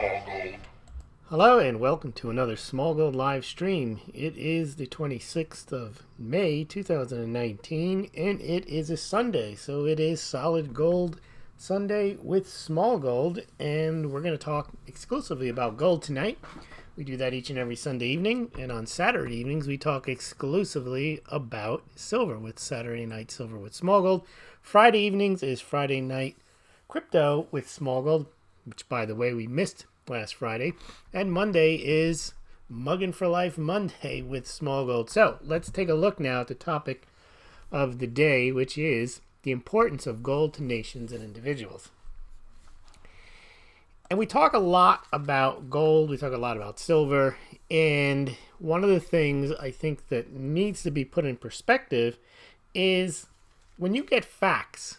Smaulgld. Hello and welcome to another Smaulgld live stream. It is the 26th of May 2019 and it is a Sunday, so it is Solid Gold Sunday with Smaulgld, and we're going to talk exclusively about gold tonight. We do that each and every Sunday evening, and on Saturday evenings we talk exclusively about silver with Saturday Night Silver with Smaulgld. Friday evenings is Friday Night Crypto with Smaulgld, which, by the way, we missed last Friday. And Monday is Muggin' for Life Monday with Smaulgld. So let's take a look now at the topic of the day, which is the importance of gold to nations and individuals. And we talk a lot about gold, we talk a lot about silver, and one of the things I think that needs to be put in perspective is when you get facts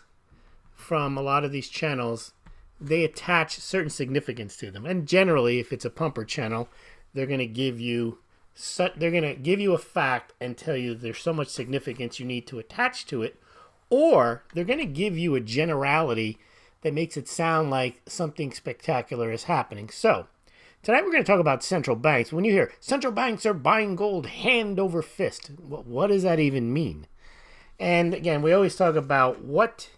from a lot of these channels, they attach certain significance to them. And generally, if it's a pumper channel, they're going to give you a fact and tell you there's so much significance you need to attach to it, or they're going to give you a generality that makes it sound like something spectacular is happening. So tonight we're going to talk about central banks. When you hear central banks are buying gold hand over fist, what does that even mean? And again, we always talk about which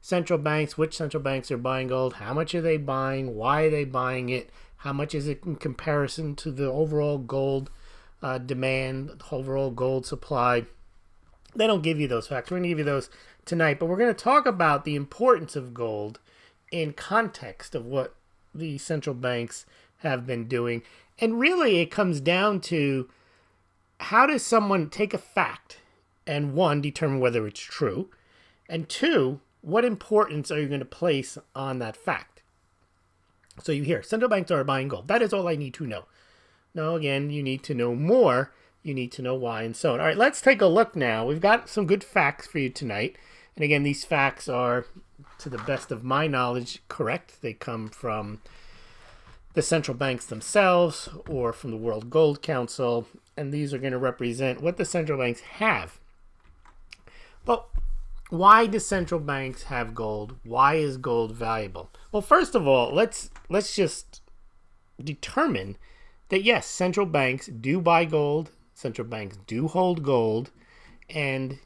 central banks are buying gold, how much are they buying, why are they buying it, how much is it in comparison to the overall gold demand, the overall gold supply. They don't give you those facts. We're going to give you those tonight, but we're going to talk about the importance of gold in context of what the central banks have been doing. And really it comes down to, how does someone take a fact and, one, determine whether it's true, and two, what importance are you going to place on that fact? So you hear central banks are buying gold. That is all I need to know. No, again, you need to know more. You need to know why and so on. All right, let's take a look now. We've got some good facts for you tonight. And again, these facts are, to the best of my knowledge, correct. They come from the central banks themselves or from the World Gold Council. And these are going to represent what the central banks have. But why do central banks have gold? Why is gold valuable? Well, first of all, let's just determine that yes, central banks do buy gold. Central banks do hold gold. And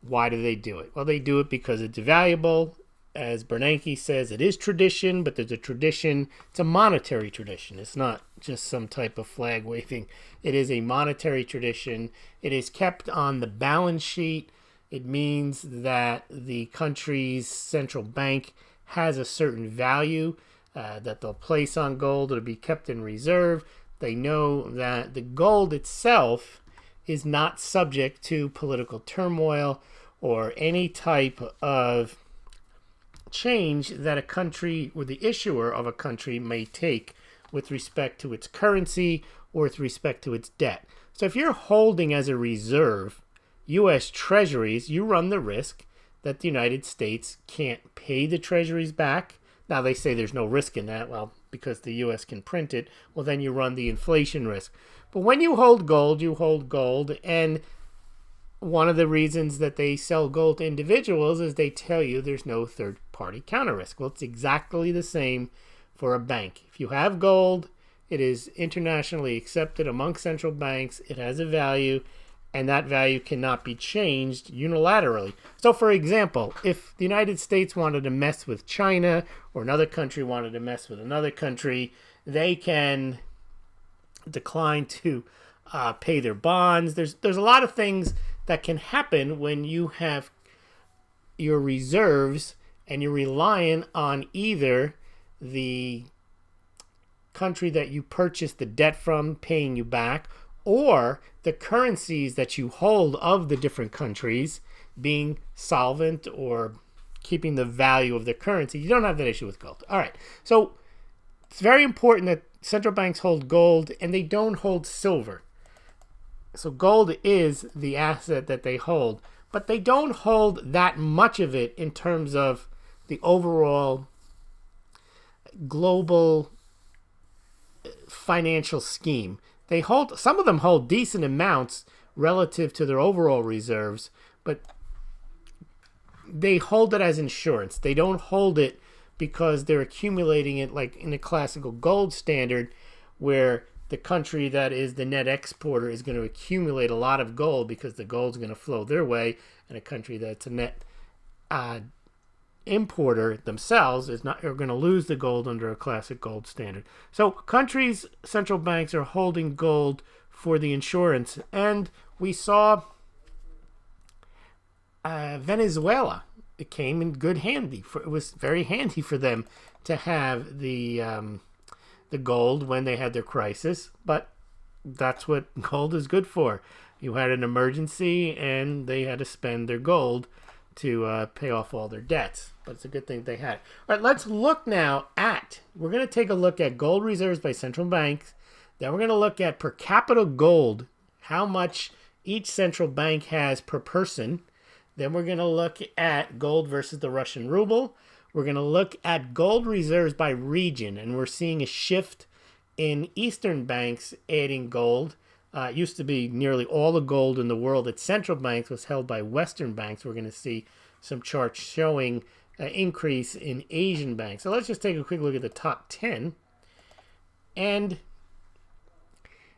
why do they do it? Well, they do it because it's valuable. As Bernanke says, it is tradition, but there's a tradition. It's a monetary tradition. It's not just some type of flag waving. It is a monetary tradition. It is kept on the balance sheet. It means that the country's central bank has a certain value that they'll place on gold. It'll be kept in reserve. They know that the gold itself is not subject to political turmoil or any type of change that a country or the issuer of a country may take with respect to its currency or with respect to its debt. So if you're holding as a reserve U.S. treasuries, you run the risk that the United States can't pay the treasuries back. Now, they say there's no risk in that. Well, because the U.S. can print it, well, then you run the inflation risk. But when you hold gold, and one of the reasons that they sell gold to individuals is they tell you there's no third-party counter risk. Well, it's exactly the same for a bank. If you have gold, it is internationally accepted among central banks. It has a value, and that value cannot be changed unilaterally. So, for example, if the United States wanted to mess with China or another country wanted to mess with another country, they can decline to pay their bonds. There's a lot of things that can happen when you have your reserves and you're relying on either the country that you purchased the debt from paying you back, or the currencies that you hold of the different countries being solvent or keeping the value of the currency. You don't have that issue with gold. All right. So it's very important that central banks hold gold and they don't hold silver. So gold is the asset that they hold, but they don't hold that much of it in terms of the overall global financial scheme. Some of them hold decent amounts relative to their overall reserves, but they hold it as insurance. They don't hold it because they're accumulating it like in a classical gold standard, where the country that is the net exporter is going to accumulate a lot of gold because the gold's going to flow their way, and a country that's a net importer themselves are going to lose the gold under a classic gold standard. So countries' central banks are holding gold for the insurance, and we saw Venezuela. It came in good handy. It was very handy for them to have the gold when they had their crisis, but that's what gold is good for. You had an emergency, and they had to spend their gold to pay off all their debts. But it's a good thing they had. All right, let's look now at, we're going to take a look at gold reserves by central banks. Then we're going to look at per capita gold, how much each central bank has per person. Then we're going to look at gold versus the Russian ruble. We're going to look at gold reserves by region, and we're seeing a shift in Eastern banks adding gold. It used to be nearly all the gold in the world at central banks was held by Western banks. We're going to see some charts showing an increase in Asian banks. So let's just take a quick look at the top 10. And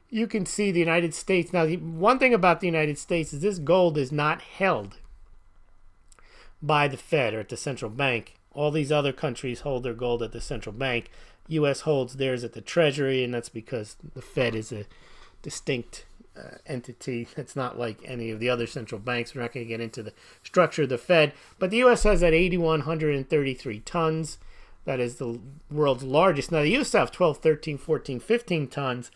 you can see the United States. Now, the one thing about the United States is this gold is not held by the Fed or at the central bank. All these other countries hold their gold at the central bank. U.S. holds theirs at the Treasury, and that's because the Fed is a distinct entity. It's not like any of the other central banks. We're not going to get into the structure of the Fed, but the U.S. has that 8,133 tons. That is the world's largest. Now, they used to have 12, 13, 14, 15 tons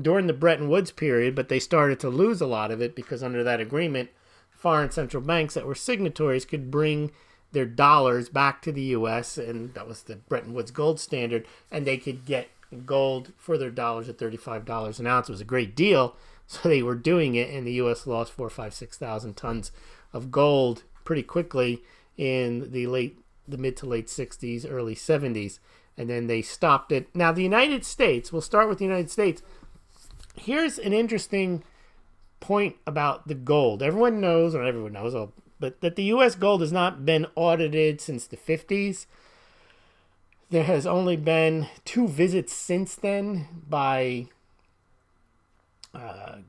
during the Bretton Woods period, but they started to lose a lot of it because under that agreement, foreign central banks that were signatories could bring their dollars back to the U.S., and that was the Bretton Woods gold standard, and they could get gold for their dollars at $35 an ounce. It was a great deal, so they were doing it, and the U.S. lost 4, 5, 6,000 tons of gold pretty quickly in the mid to late 60s, early 70s, and then they stopped it. Now, the United States, we'll start with the United States. Here's an interesting point about the gold. Everyone knows, but that the U.S. gold has not been audited since the 50s. There has only been 2 visits since then by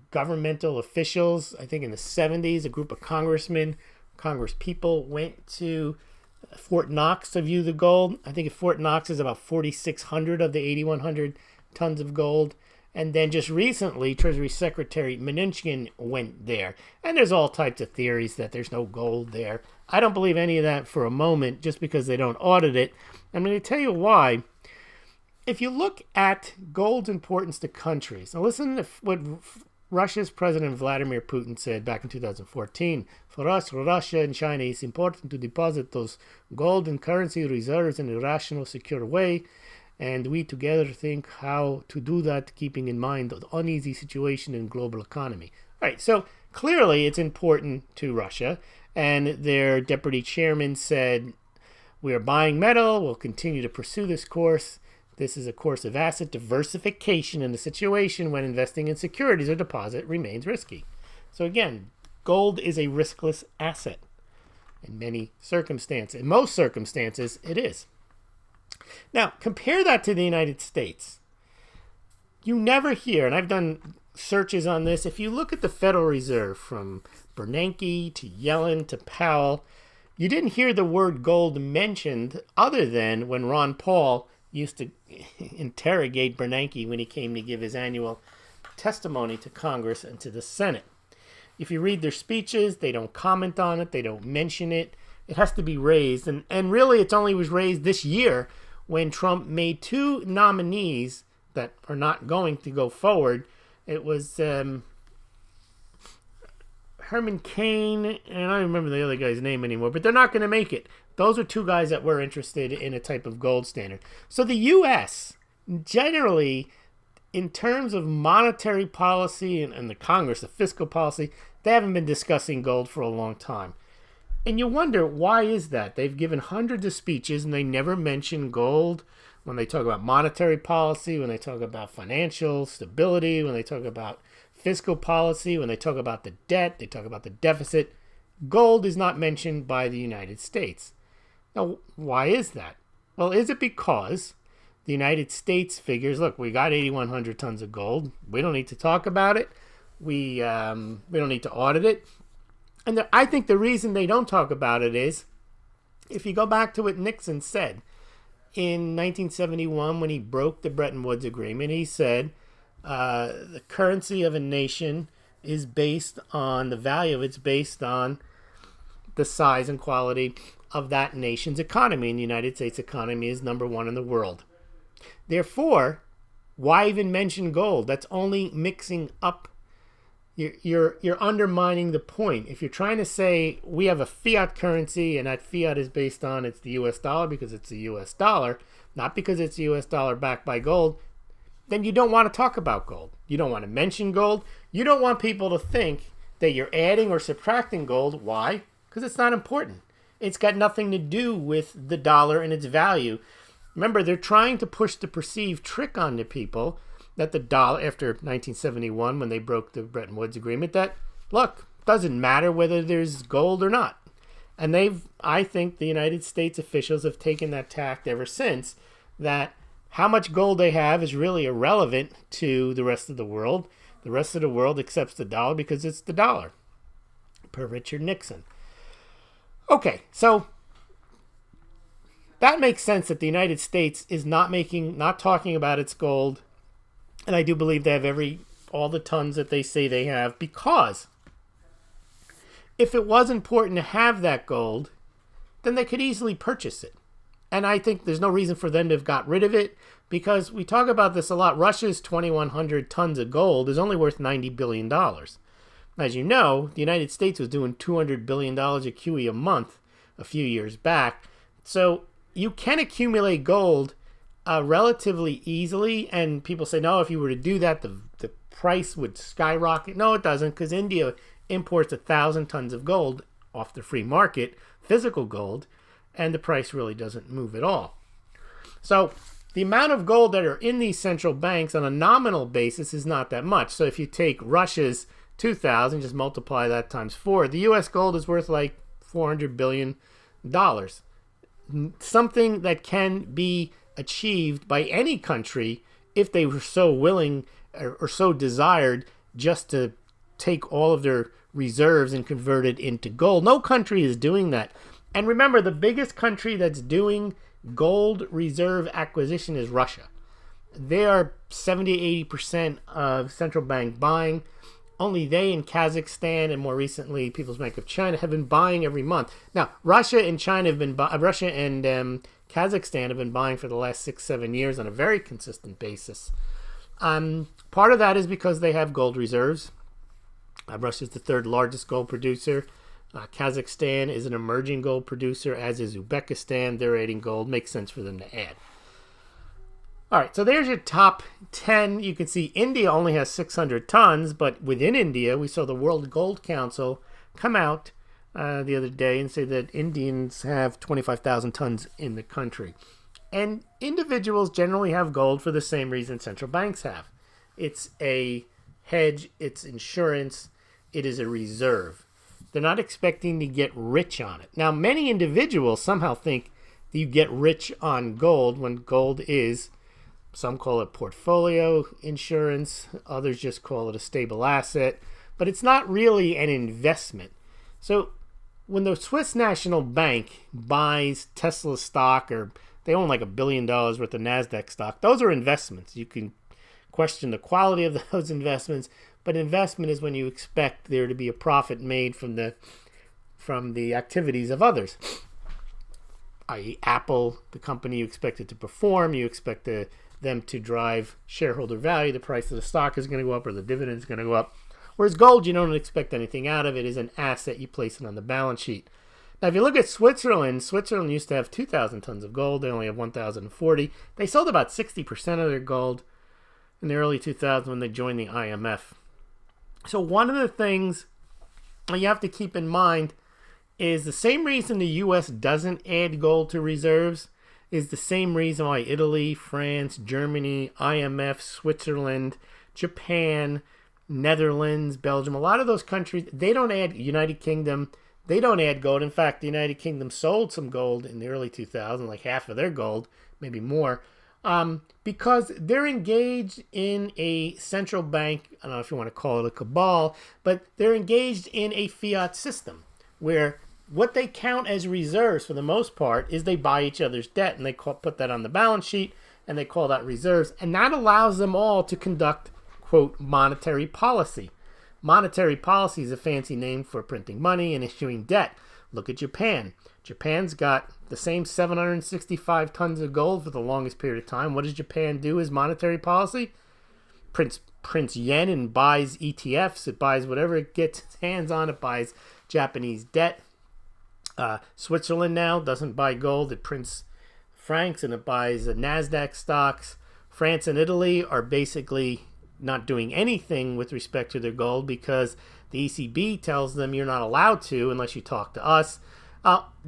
governmental officials. I think in the 70s, a group of Congress people went to Fort Knox to view the gold. I think Fort Knox is about 4,600 of the 8,100 tons of gold. And then just recently, Treasury Secretary Mnuchin went there. And there's all types of theories that there's no gold there. I don't believe any of that for a moment, just because they don't audit it. I'm going to tell you why. If you look at gold's importance to countries, now listen to what Russia's President Vladimir Putin said back in 2014. For us, Russia and China, it's important to deposit those gold and currency reserves in a rational, secure way. And we together think how to do that, keeping in mind the uneasy situation in global economy. All right, so clearly it's important to Russia. And their deputy chairman said, we are buying metal. We'll continue to pursue this course. This is a course of asset diversification in a situation when investing in securities or deposit remains risky. So again, gold is a riskless asset in many circumstances. In most circumstances, it is. Now, compare that to the United States. You never hear, and I've done searches on this, if you look at the Federal Reserve from Bernanke to Yellen to Powell, you didn't hear the word gold mentioned other than when Ron Paul used to interrogate Bernanke when he came to give his annual testimony to Congress and to the Senate. If you read their speeches, they don't comment on it, they don't mention it. It has to be raised, and really it only was raised this year when Trump made 2 nominees that are not going to go forward. It was Herman Cain, and I don't remember the other guy's name anymore, but they're not going to make it. Those are 2 guys that were interested in a type of gold standard. So the U.S. generally, in terms of monetary policy and the Congress, the fiscal policy, they haven't been discussing gold for a long time. And you wonder, why is that? They've given hundreds of speeches and they never mention gold when they talk about monetary policy, when they talk about financial stability, when they talk about fiscal policy, when they talk about the debt, they talk about the deficit. Gold is not mentioned by the United States. Now, why is that? Well, is it because the United States figures, look, we got 8,100 tons of gold. We don't need to talk about it. We don't need to audit it. And I think the reason they don't talk about it is, if you go back to what Nixon said in 1971 when he broke the Bretton Woods Agreement, he said the currency of a nation is based on, the value of it's based on the size and quality of that nation's economy. And the United States economy is number one in the world. Therefore, why even mention gold? That's only mixing up. You're undermining the point. If you're trying to say we have a fiat currency and that fiat is based on it's the US dollar because it's the US dollar, not because it's the US dollar backed by gold, then you don't want to talk about gold. You don't want to mention gold. You don't want people to think that you're adding or subtracting gold. Why? Because it's not important. It's got nothing to do with the dollar and its value. Remember, they're trying to push the perceived trick onto people that the dollar, after 1971, when they broke the Bretton Woods Agreement, that, look, doesn't matter whether there's gold or not. And I think the United States officials have taken that tact ever since, that how much gold they have is really irrelevant to the rest of the world. The rest of the world accepts the dollar because it's the dollar, per Richard Nixon. Okay, so that makes sense that the United States is not talking about its gold. And I do believe they have all the tons that they say they have, because if it was important to have that gold, then they could easily purchase it. And I think there's no reason for them to have got rid of it, because we talk about this a lot. Russia's 2,100 tons of gold is only worth $90 billion. As you know, the United States was doing $200 billion of QE a month a few years back. So you can accumulate gold relatively easily, and people say, no, if you were to do that, the price would skyrocket. No, it doesn't, because India imports 1,000 tons of gold off the free market, physical gold, and the price really doesn't move at all. So the amount of gold that are in these central banks on a nominal basis is not that much. So if you take Russia's 2,000, just multiply that times 4, the U.S. gold is worth like $400 billion. Something that can be achieved by any country if they were so willing or so desired just to take all of their reserves and convert it into gold. No country is doing that. And remember, the biggest country that's doing gold reserve acquisition is Russia. They are 70-80% of central bank buying. Only they and Kazakhstan, and more recently People's Bank of China, have been buying every month. Now, Russia and Kazakhstan have been buying for the last 6-7 years on a very consistent basis. Part of that is because they have gold reserves. Russia is the third largest gold producer. Kazakhstan is an emerging gold producer, as is Uzbekistan. They're adding gold. Makes sense for them to add. All right, so there's your top 10. You can see India only has 600 tons, but within India, we saw the World Gold Council come out the other day and say that Indians have 25,000 tons in the country. And individuals generally have gold for the same reason central banks have. It's a hedge, it's insurance, it is a reserve. They're not expecting to get rich on it. Now, many individuals somehow think that you get rich on gold when gold is, some call it portfolio insurance, others just call it a stable asset, but it's not really an investment. So when the Swiss National Bank buys Tesla stock, or they own like $1 billion worth of NASDAQ stock, those are investments. You can question the quality of those investments, but investment is when you expect there to be a profit made from the activities of others. I.e. Apple, the company, you expect it to perform, you expect them to drive shareholder value, the price of the stock is going to go up or the dividend is going to go up. Whereas gold, you don't expect anything out of it. It is an asset, you place it on the balance sheet. Now, if you look at Switzerland used to have 2,000 tons of gold. They only have 1,040. They sold about 60% of their gold in the early 2000s when they joined the IMF. So one of the things you have to keep in mind is the same reason the U.S. doesn't add gold to reserves is the same reason why Italy, France, Germany, IMF, Switzerland, Japan, Netherlands, Belgium, a lot of those countries, they don't add, United Kingdom, They don't add gold. In fact, the United Kingdom sold some gold in the early 2000s, like half of their gold, maybe more, because they're engaged in a central bank, I don't know if you want to call it a cabal, but they're engaged in a fiat system where what they count as reserves for the most part is they buy each other's debt, and they put that on the balance sheet, and they call that reserves, and that allows them all to conduct, quote, monetary policy. Monetary policy is a fancy name for printing money and issuing debt. Look at Japan. Japan's got the same 765 tons of gold for the longest period of time. What does Japan do as monetary policy? Prints yen and buys ETFs. It buys whatever it gets its hands on. It buys Japanese debt. Switzerland now doesn't buy gold. It prints francs and it buys NASDAQ stocks. France and Italy are basically not doing anything with respect to their gold because the ECB tells them you're not allowed to unless you talk to us.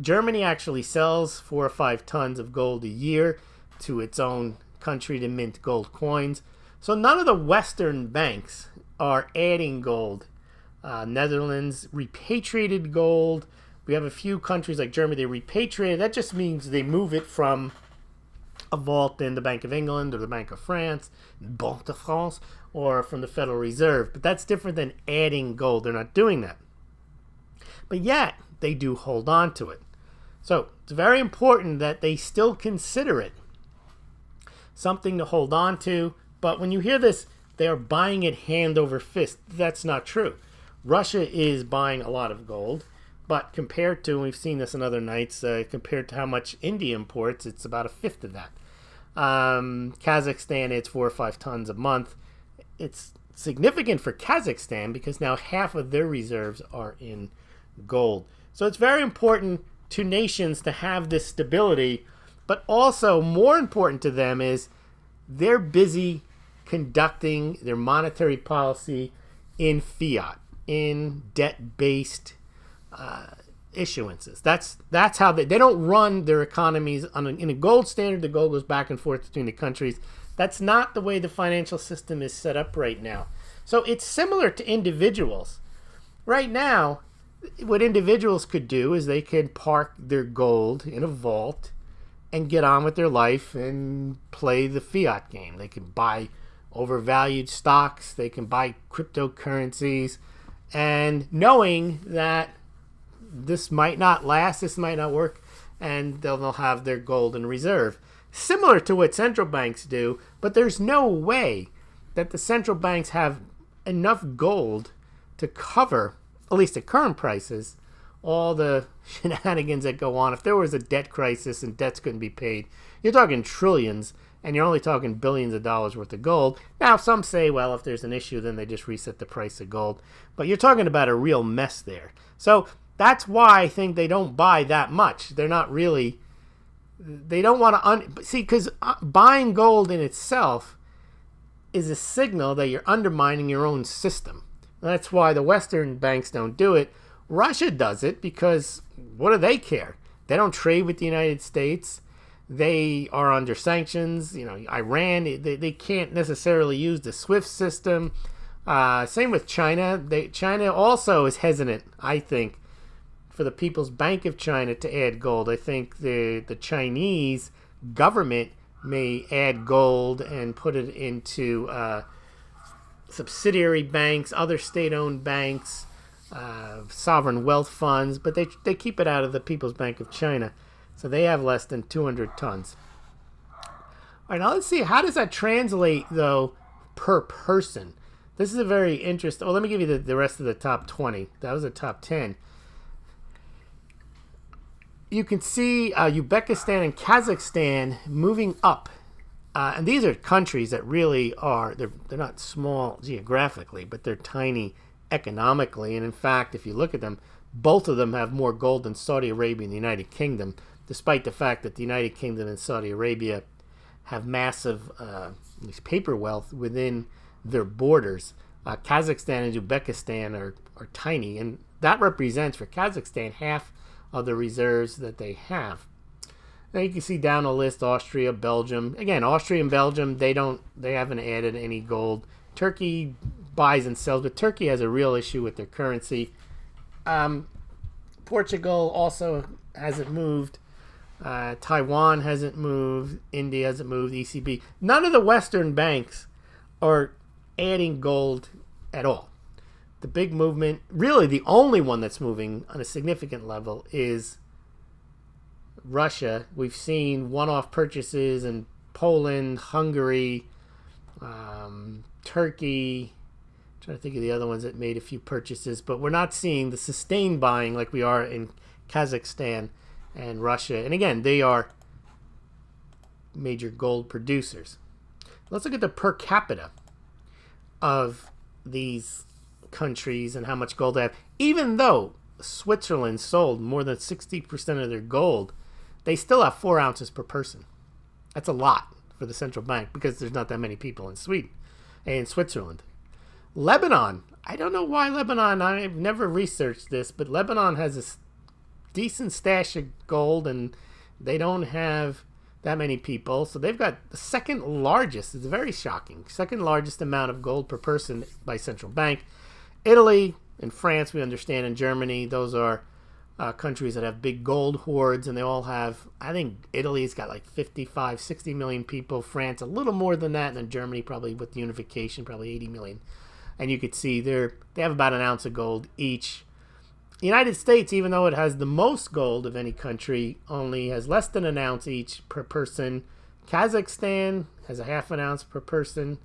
Germany actually sells 4 or 5 tons of gold a year to its own country to mint gold coins. So none of the Western banks are adding gold. Netherlands repatriated gold. We have a few countries like Germany, they repatriate. That just means they move it from a vault in the Bank of England or the Bank of France, Banque de France, or from the Federal Reserve. But that's different than adding gold. They're not doing that. But yet, they do hold on to it. So it's very important that they still consider it something to hold on to. But when you hear this, they are buying it hand over fist. That's not true. Russia is buying a lot of gold. But compared to, and we've seen this in other nights, compared to how much India imports, it's about a fifth of that. Kazakhstan, it's 4 or 5 tons a month. It's significant for Kazakhstan because now half of their reserves are in gold. So it's very important to nations to have this stability, but also more important to them is they're busy conducting their monetary policy in fiat, in debt-based issuances. That's how they don't run their economies in a gold standard. The gold goes back and forth between the countries. That's not the way the financial system is set up right now. So it's similar to individuals. Right now, what individuals could do is they could park their gold in a vault and get on with their life and play the fiat game. They can buy overvalued stocks. They can buy cryptocurrencies, and knowing that this might not last, this might not work, and they'll have their gold in reserve. Similar to what central banks do, but there's no way that the central banks have enough gold to cover, at least at current prices, all the shenanigans that go on. If there was a debt crisis and debts couldn't be paid, you're talking trillions, and you're only talking billions of dollars worth of gold. Now, some say, well, if there's an issue, then they just reset the price of gold. But you're talking about a real mess there. So that's why I think they don't buy that much. They're not really, they don't want to, see, because buying gold in itself is a signal that you're undermining your own system. That's why the Western banks don't do it. Russia does it because what do they care? They don't trade with the United States. They are under sanctions. Iran, they can't necessarily use the SWIFT system. Same with China. China also is hesitant, I think, for the People's Bank of China to add gold. I think the Chinese government may add gold and put it into subsidiary banks, other state-owned banks, sovereign wealth funds, but they keep it out of the People's Bank of China. So they have less than 200 tons. All right, now let's see, how does that translate, though, per person? This is a very interesting... Well, let me give you the rest of the top 20. That was the top 10. You can see Uzbekistan and Kazakhstan moving up. And these are countries that really are... They're not small geographically, but they're tiny economically. And in fact, if you look at them, both of them have more gold than Saudi Arabia and the United Kingdom, despite the fact that the United Kingdom and Saudi Arabia have massive paper wealth within their borders. Kazakhstan and Uzbekistan are tiny, and that represents for Kazakhstan half of the reserves that they have. Now you can see down the list Austria, Belgium. Again, Austria and Belgium, they haven't added any gold. Turkey buys and sells, but Turkey has a real issue with their currency. Portugal also hasn't moved. Taiwan hasn't moved. India hasn't moved. ECB. None of the Western banks are adding gold at all. The big movement, really the only one that's moving on a significant level, is Russia. We've seen one-off purchases in Poland, Hungary, Turkey. I'm trying to think of the other ones that made a few purchases, but we're not seeing the sustained buying like we are in Kazakhstan and Russia. And again, they are major gold producers. Let's look at the per capita of these countries and how much gold they have. Even though Switzerland sold more than 60% of their gold, they still have 4 ounces per person. That's a lot for the central bank because there's not that many people in Sweden and in Switzerland. Lebanon, I don't know why Lebanon, I've never researched this, but Lebanon has a decent stash of gold and they don't have that many people. So they've got the second largest, it's very shocking, second largest amount of gold per person by central bank. Italy and France, we understand, and Germany, those are countries that have big gold hoards, and they all have, I think Italy's got like 55, 60 million people, France a little more than that, and then Germany probably with the unification, probably 80 million. And you could see they have about an ounce of gold each. The United States, even though it has the most gold of any country, only has less than an ounce each per person. Kazakhstan has a half an ounce per person,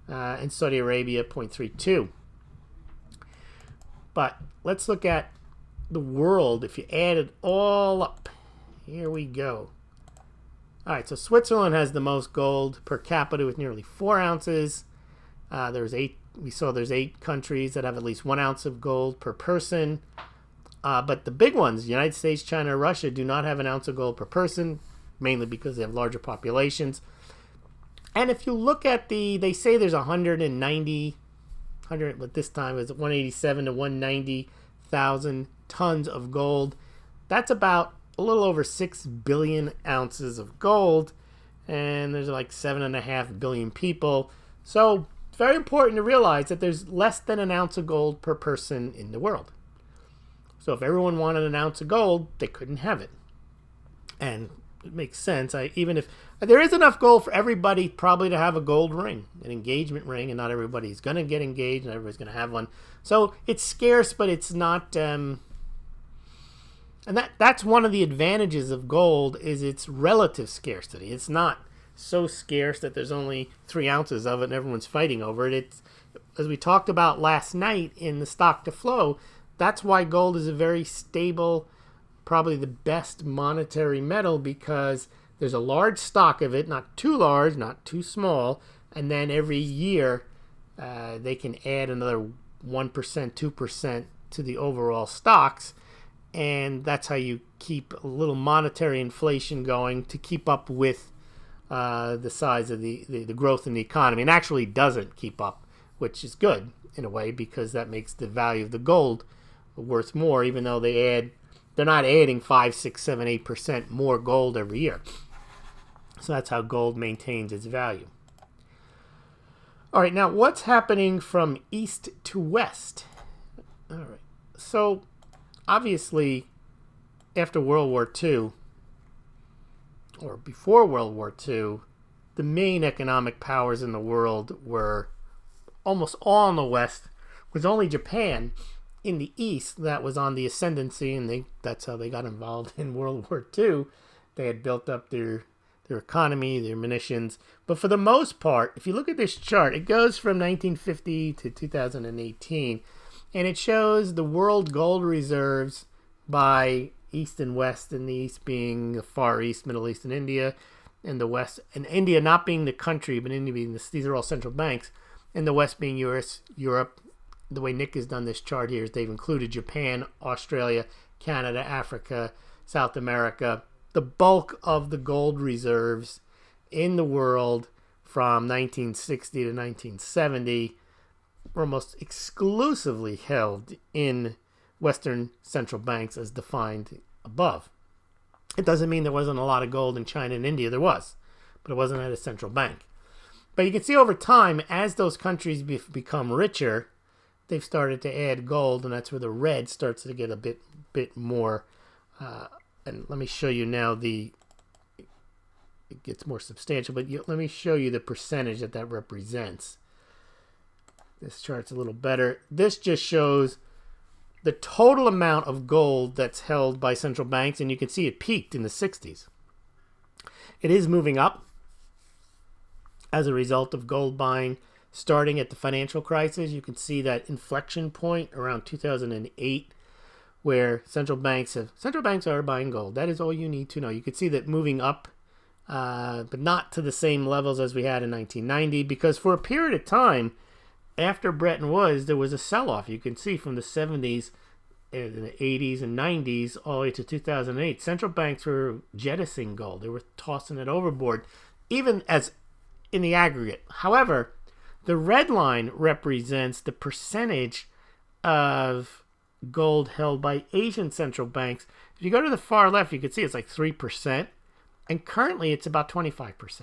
and Saudi Arabia 0.32. But let's look at the world. If you add it all up, here we go. All right, so Switzerland has the most gold per capita with nearly 4 ounces. There's 8 countries that have at least 1 ounce of gold per person. But the big ones, United States, China, Russia, do not have an ounce of gold per person, mainly because they have larger populations. And if you look at they say there's 190, but this time it's 187 to 190,000 tons of gold. That's about a little over 6 billion ounces of gold, and there's like 7.5 billion people. So it's very important to realize that there's less than an ounce of gold per person in the world. So if everyone wanted an ounce of gold, they couldn't have it. And it makes sense. Even if there is enough gold for everybody probably to have a gold ring, an engagement ring, and not everybody's going to get engaged and everybody's going to have one. So it's scarce, but it's not... and that's one of the advantages of gold is its relative scarcity. It's not so scarce that there's only 3 ounces of it and everyone's fighting over it. It's, as we talked about last night in the stock to flow, that's why gold is a very stable, probably the best monetary metal, because there's a large stock of it, not too large, not too small, and then every year they can add another 1%, 2% to the overall stocks, and that's how you keep a little monetary inflation going to keep up with the size of the growth in the economy, and actually doesn't keep up, which is good in a way because that makes the value of the gold worth more, even though they're not adding 5, 6, 7, 8% more gold every year. So that's how gold maintains its value. All right, now what's happening from east to west? All right, so obviously after World War II, or before World War II, the main economic powers in the world were almost all in the west. It was only Japan in the east that was on the ascendancy, and that's how they got involved in World War II. They had built up their economy, their munitions. But for the most part, if you look at this chart, it goes from 1950 to 2018, and it shows the world gold reserves by east and west, and the east being the Far East, Middle East, and India, and the west, and India not being the country, but India being these are all central banks, and the west being US, Europe. The way Nick has done this chart here is they've included Japan, Australia, Canada, Africa, South America. The bulk of the gold reserves in the world from 1960 to 1970 were almost exclusively held in Western central banks as defined above. It doesn't mean there wasn't a lot of gold in China and India. There was, but it wasn't at a central bank. But you can see over time, as those countries become richer, they've started to add gold, and that's where the red starts to get a bit more. And let me show you now it gets more substantial, but let me show you the percentage that represents. This chart's a little better. This just shows the total amount of gold that's held by central banks, and you can see it peaked in the 60s. It is moving up as a result of gold buying starting at the financial crisis. You can see that inflection point around 2008 where central banks are buying gold. That is all you need to know. You can see that moving up, but not to the same levels as we had in 1990, because for a period of time after Bretton Woods, there was a sell-off. You can see from the 70s, and the 80s and 90s, all the way to 2008, central banks were jettisoning gold. They were tossing it overboard, even as in the aggregate. However, the red line represents the percentage of gold held by Asian central banks. If you go to the far left, you can see it's like 3%, and currently it's about 25%.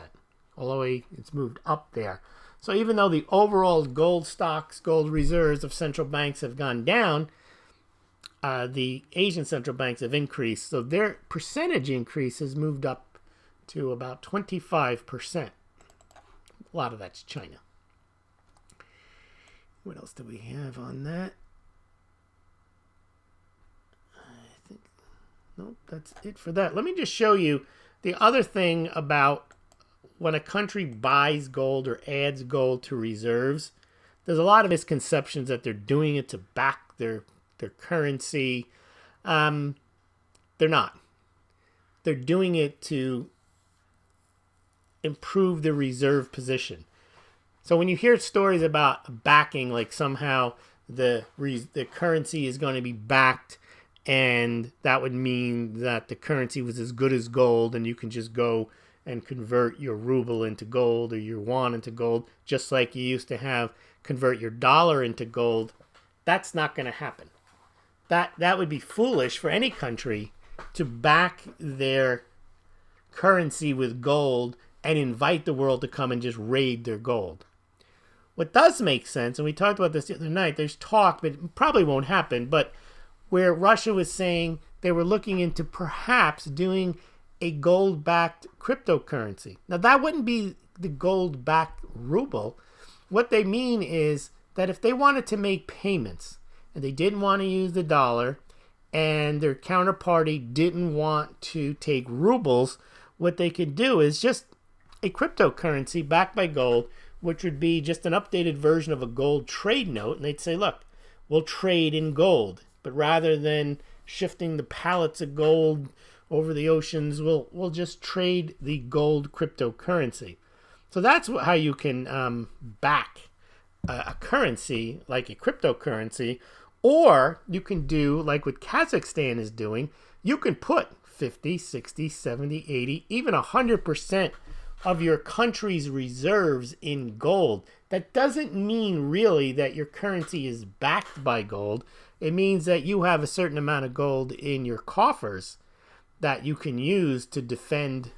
Although it's moved up there. So even though the overall gold stocks, gold reserves of central banks have gone down, the Asian central banks have increased. So their percentage increase has moved up to about 25%. A lot of that's China. What else do we have on that? I think, nope, that's it for that. Let me just show you the other thing about when a country buys gold or adds gold to reserves. There's a lot of misconceptions that they're doing it to back their currency. They're not. They're doing it to improve the reserve position. So when you hear stories about backing, like somehow the currency is going to be backed, and that would mean that the currency was as good as gold, and you can just go and convert your ruble into gold or your yuan into gold, just like you used to have convert your dollar into gold. That's not going to happen. That would be foolish for any country to back their currency with gold and invite the world to come and just raid their gold. What does make sense, and we talked about this the other night, there's talk, but it probably won't happen, but where Russia was saying they were looking into perhaps doing a gold-backed cryptocurrency. Now, that wouldn't be the gold-backed ruble. What they mean is that if they wanted to make payments and they didn't want to use the dollar and their counterparty didn't want to take rubles, what they could do is just a cryptocurrency backed by gold, which would be just an updated version of a gold trade note. And they'd say, look, we'll trade in gold. But rather than shifting the pallets of gold over the oceans, we'll just trade the gold cryptocurrency. So that's how you can back a currency like a cryptocurrency. Or you can do like what Kazakhstan is doing. You can put 50, 60, 70, 80, even 100% of your country's reserves in gold. That doesn't mean really that your currency is backed by gold. It means that you have a certain amount of gold in your coffers that you can use to defend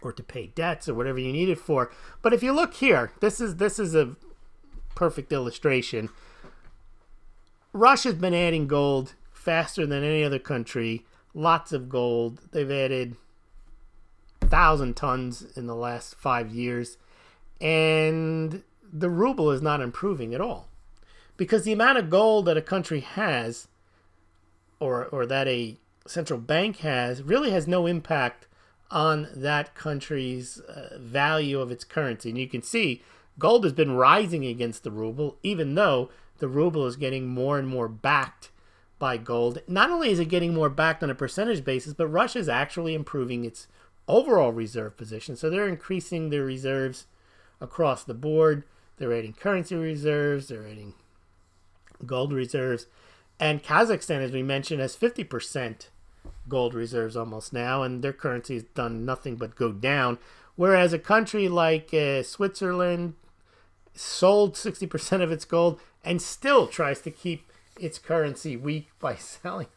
or to pay debts or whatever you need it for. But if you look here, this is a perfect illustration. Russia's been adding gold faster than any other country. Lots of gold. They've added 1,000 tons in the last 5 years. And the ruble is not improving at all. Because the amount of gold that a country has, or that a central bank has, really has no impact on that country's value of its currency. And you can see gold has been rising against the ruble, even though the ruble is getting more and more backed by gold. Not only is it getting more backed on a percentage basis, but Russia is actually improving its overall reserve position. So they're increasing their reserves across the board. They're adding currency reserves. They're adding gold reserves. And Kazakhstan, as we mentioned, has 50% gold reserves almost now, and their currency has done nothing but go down. Whereas a country like Switzerland sold 60% of its gold and still tries to keep its currency weak by selling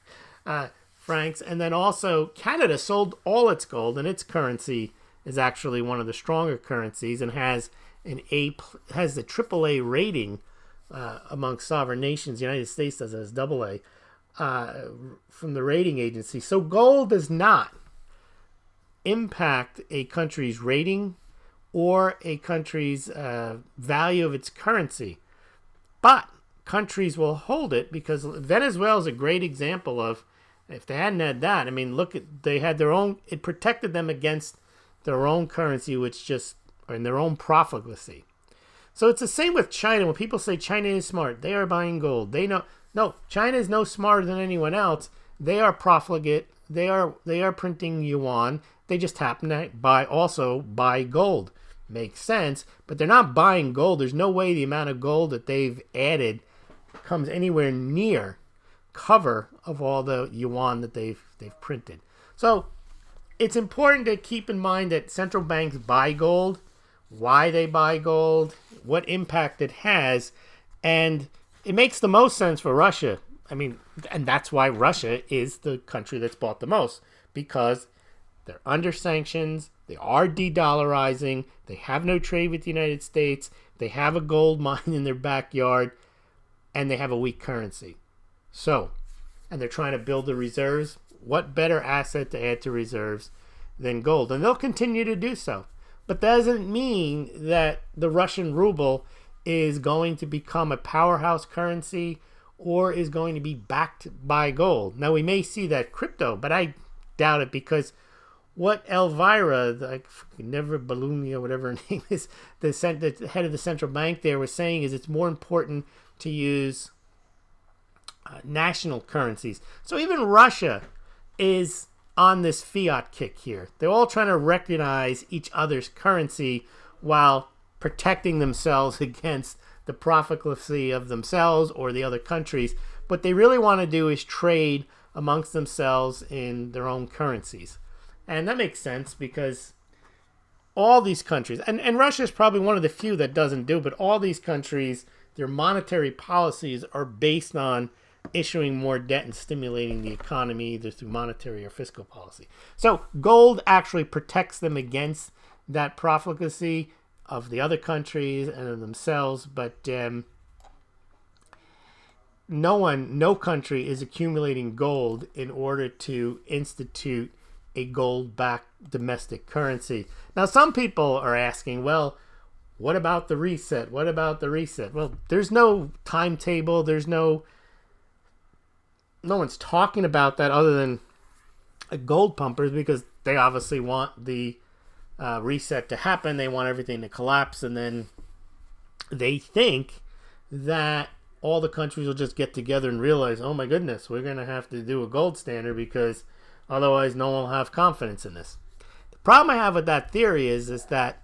francs. And then also Canada sold all its gold, and its currency is actually one of the stronger currencies and has the AAA rating among sovereign nations. The United States does it as double A from the rating agency. So gold does not impact a country's rating or a country's value of its currency. But countries will hold it because Venezuela is a great example of, if they hadn't had that, I mean, look at, they had their own, it protected them against their own currency, which just, or in their own profligacy. So it's the same with China. When people say China is smart, they are buying gold. They know, no, China is no smarter than anyone else. They are profligate. They are printing yuan. They just happen to buy gold. Makes sense, but they're not buying gold. There's no way the amount of gold that they've added comes anywhere near cover of all the yuan that they've printed. So it's important to keep in mind that central banks buy gold, why they buy gold, what impact it has, and it makes the most sense for Russia. I mean, and that's why Russia is the country that's bought the most, because they're under sanctions, they are de-dollarizing, they have no trade with the United States, they have a gold mine in their backyard, and they have a weak currency. So, and they're trying to build the reserves. What better asset to add to reserves than gold? And they'll continue to do so. But that doesn't mean that the Russian ruble is going to become a powerhouse currency or is going to be backed by gold. Now, we may see that crypto, but I doubt it, because what Elvira, like Never Balloonia, whatever her name is, the head of the central bank there, was saying is it's more important to use national currencies. So even Russia is on this fiat kick here. They're all trying to recognize each other's currency while protecting themselves against the profligacy of themselves or the other countries. What they really want to do is trade amongst themselves in their own currencies. And that makes sense because all these countries, and Russia is probably one of the few that doesn't do, but all these countries, their monetary policies are based on issuing more debt and stimulating the economy either through monetary or fiscal policy. So gold actually protects them against that profligacy of the other countries and of themselves, but no country is accumulating gold in order to institute a gold-backed domestic currency. Now, some people are asking, well, what about the reset? What about the reset? Well, there's no timetable. There's no one's talking about that other than gold pumpers, because they obviously want the reset to happen. They want everything to collapse, and then they think that all the countries will just get together and realize, oh my goodness, we're going to have to do a gold standard because otherwise no one will have confidence in this. The problem I have with that theory is that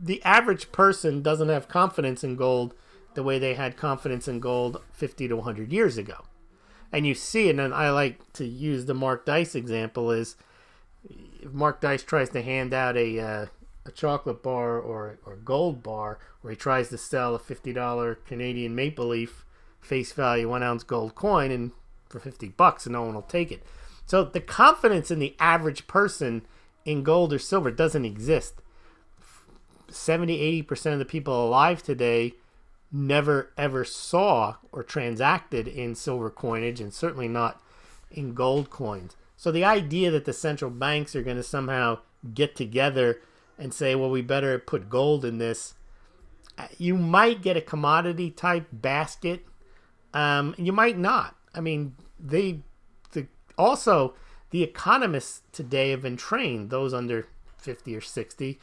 the average person doesn't have confidence in gold the way they had confidence in gold 50 to 100 years ago. And you see it, and I like to use the Mark Dice example, is if Mark Dice tries to hand out a chocolate bar or gold bar, where he tries to sell a $50 Canadian Maple Leaf face value 1 ounce gold coin and for $50, and no one will take it. So the confidence in the average person in gold or silver doesn't exist. 70-80% of the people alive today never ever saw or transacted in silver coinage, and certainly not in gold coins. So the idea that the central banks are going to somehow get together and say, well, we better put gold in this, you might get a commodity type basket. You might not. I mean, also the economists today have been trained, those under 50 or 60,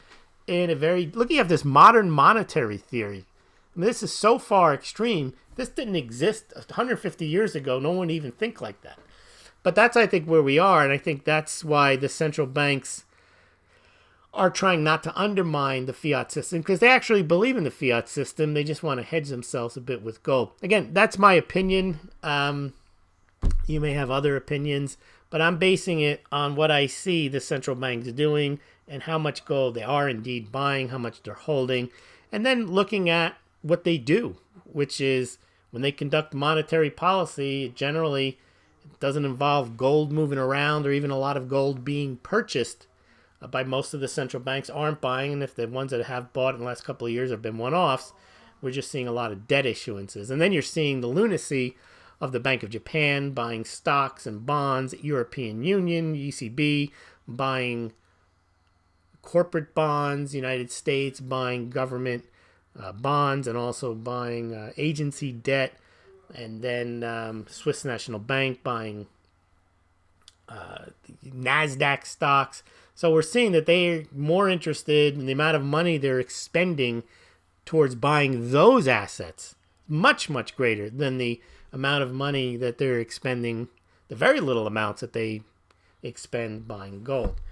in a very, looking at this modern monetary theory. I mean, this is so far extreme. This didn't exist 150 years ago. No one even think like that. But that's, I think, where we are. And I think that's why the central banks are trying not to undermine the fiat system, because they actually believe in the fiat system. They just want to hedge themselves a bit with gold. Again, that's my opinion. You may have other opinions, but I'm basing it on what I see the central banks doing and how much gold they are indeed buying, how much they're holding, and then looking at what they do, which is when they conduct monetary policy, it generally doesn't involve gold moving around or even a lot of gold being purchased by most of the central banks aren't buying. And if the ones that have bought in the last couple of years have been one-offs, we're just seeing a lot of debt issuances. And then you're seeing the lunacy of the Bank of Japan buying stocks and bonds, European Union, ECB, buying corporate bonds, United States buying government bonds, and also buying agency debt, and then Swiss National Bank buying NASDAQ stocks. So we're seeing that they're more interested in the amount of money they're expending towards buying those assets, much, much greater than the amount of money that they're expending, the very little amounts that they expend buying gold.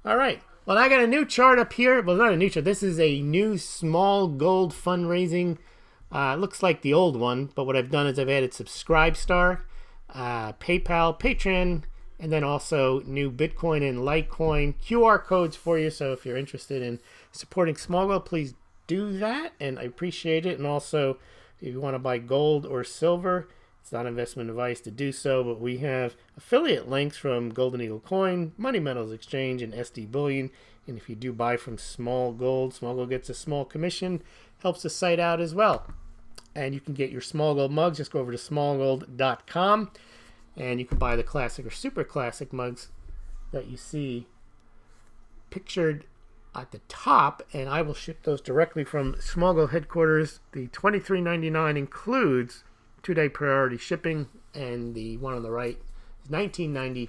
All right. Well, I got a new chart up here. Well, not a new chart. This is a new Smaulgld fundraising. It looks like the old one, but what I've done is I've added Subscribestar, PayPal, Patreon, and then also new Bitcoin and Litecoin QR codes for you. So if you're interested in supporting Smaulgld, please do that, and I appreciate it. And also, if you want to buy gold or silver, it's not investment advice to do so, but we have affiliate links from Golden Eagle Coin, Money Metals Exchange, and SD Bullion. And if you do buy from Smaulgld gets a small commission, helps the site out as well. And you can get your Smaulgld mugs. Just go over to smaulgld.com, and you can buy the classic or super classic mugs that you see pictured at the top, and I will ship those directly from Smaulgld headquarters. The $23.99 includes 2-day priority shipping, and the one on the right is $19.95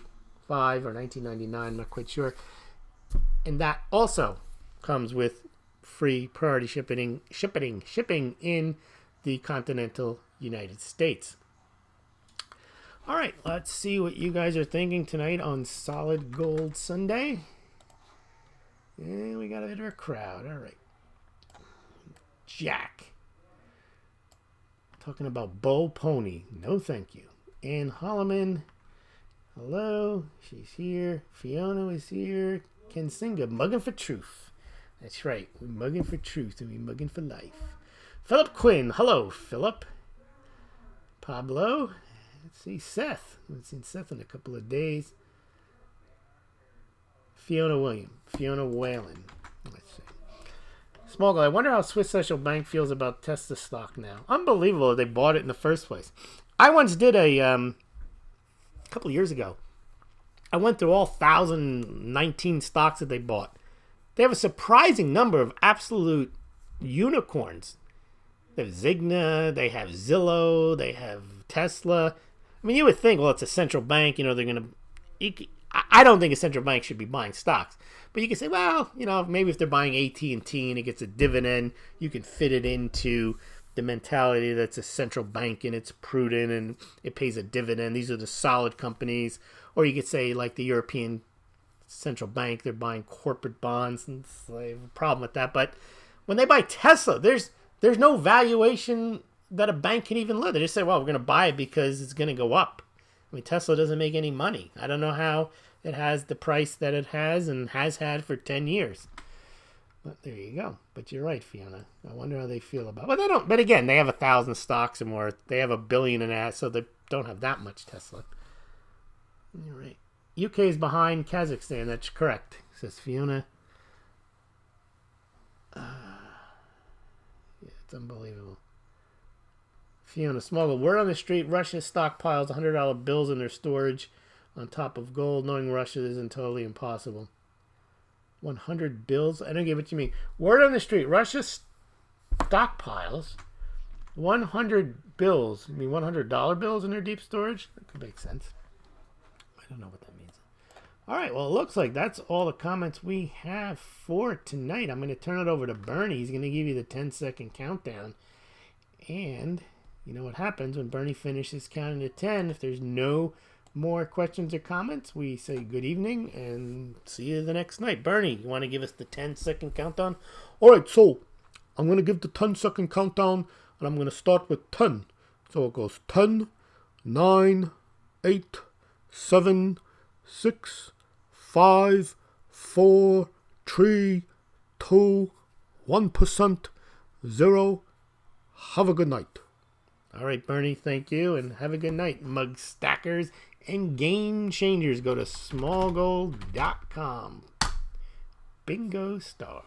or $19.99, I'm not quite sure. And that also comes with free priority shipping in the continental United States. All right, let's see what you guys are thinking tonight on Solid Gold Sunday. And we got a bit of a crowd. All right. Jack. Talking about Bull Pony. No, thank you. Ann Holloman. Hello. She's here. Fiona is here. Kensinga. Mugging for truth. That's right. We're mugging for truth and we're mugging for life. Philip Quinn. Hello, Philip. Pablo. Let's see. Seth. I haven't seen Seth in a couple of days. Fiona Whalen. Let's see. Smaulgld, I wonder how Swiss National Bank feels about Tesla stock now. Unbelievable they bought it in the first place. I once did a couple of years ago. I went through all 1,019 stocks that they bought. They have a surprising number of absolute unicorns. They have Zigna, they have Zillow, they have Tesla. I mean, you would think, well, it's a central bank, they're going to... I don't think a central bank should be buying stocks. But you can say, well, maybe if they're buying AT&T and it gets a dividend, you can fit it into the mentality that's a central bank and it's prudent and it pays a dividend. These are the solid companies. Or you could say, like the European Central Bank, they're buying corporate bonds, and they have a problem with that. But when they buy Tesla, there's no valuation that a bank can even look. They just say, well, we're going to buy it because it's going to go up. I mean, Tesla doesn't make any money. I don't know how it has the price that it has and has had for 10 years. But there you go. But you're right, Fiona. I wonder how they feel about it. But they don't. But again, they have 1,000 stocks and more. They have $1 billion in assets, so they don't have that much Tesla. You're right. UK is behind Kazakhstan. That's correct, says Fiona. Yeah, it's unbelievable. Fiona Smaulgld, word on the street, Russia stockpiles $100 bills in their storage on top of gold. Knowing Russia isn't totally impossible. 100 bills? I don't get what you mean. Word on the street, Russia stockpiles 100 bills. You mean $100 bills in their deep storage? That could make sense. I don't know what that means. All right, well, it looks like that's all the comments we have for tonight. I'm going to turn it over to Bernie. He's going to give you the 10-second countdown. And... you know what happens when Bernie finishes counting to 10. If there's no more questions or comments, we say good evening and see you the next night. Bernie, you want to give us the 10-second countdown? All right, so I'm going to give the 10-second countdown, and I'm going to start with 10. So it goes 10, 9, 8, 7, 6, 5, 4, 3, 2, 1%, 0. Have a good night. All right, Bernie, thank you, and have a good night, mug stackers and game changers. Go to smaulgld.com. Bingo star.